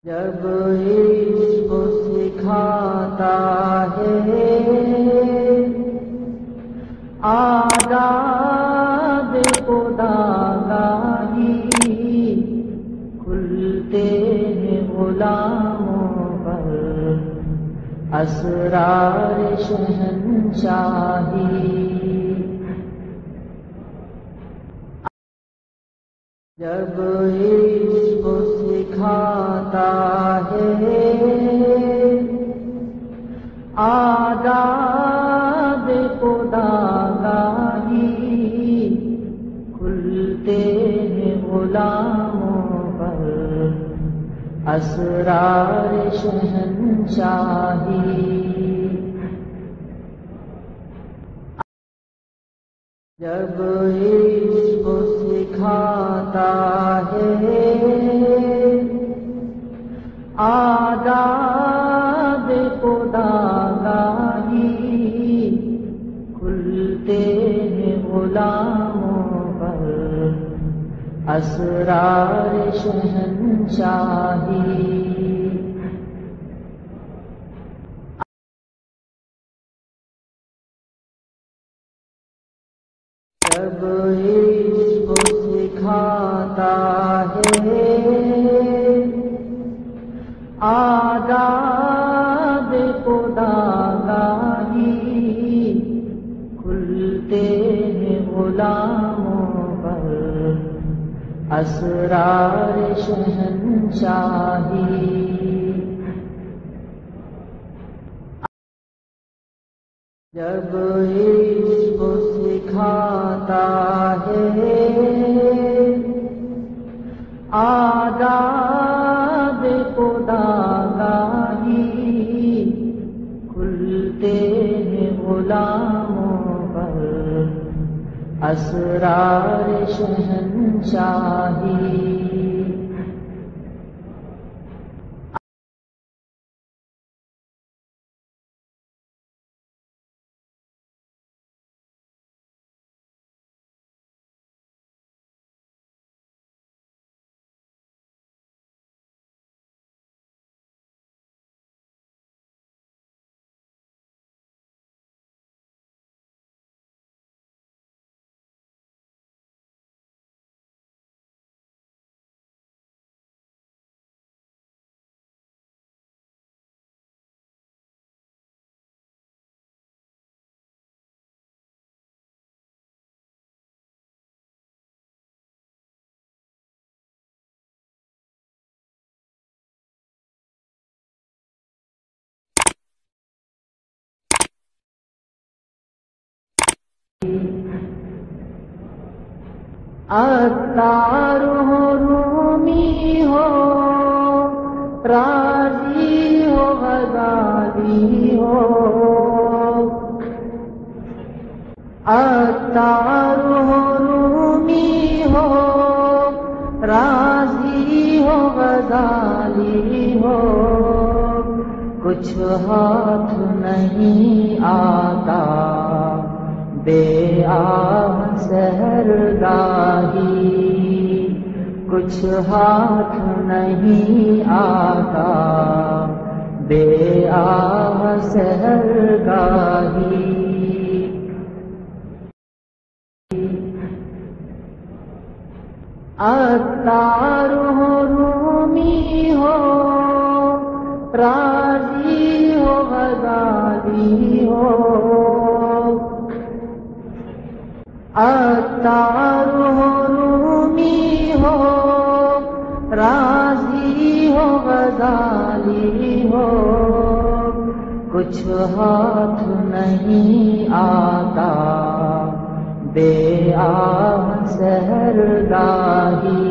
जब इश्क सिखाता है आदाब खुदागाही, खुलते हैं गुलामों पर असरार शहंशाही। जब इश्क सिखाता है आदाब खुदागाही, खुलते हैं गुलामों पर असरार शहंशाही। जब इश्क सिखाता है आदाब खुदागाही, खुलते हैं गुलामों पर असरार शहंशाही। जब इश्क सिखाता है आदाब खुदागाही, खुलते हैं गुलामों पर असरार शहंशाही। जब इश्क सिखाता है आदाब खुदागाही, खुलते हैं गुलामों पर असरार शहंशाही। अत्तार हो रूमी हो राजी हो गजाली हो, अत्तार हो रूमी हो राजी हो गजाली हो, कुछ हाथ नहीं आता बेआह सहरगाही, कुछ हाथ नहीं आता बेआह सहरगाही। अत्तार हो रूमी हो राजी हो गजाली हो, अत्तार हो रूमी हो राजी हो गजाली हो, कुछ हाथ नहीं आता बेआह सहरगाही,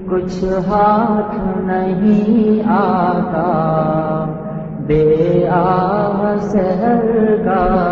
कुछ हाथ नहीं आता बेआह सहरगाही।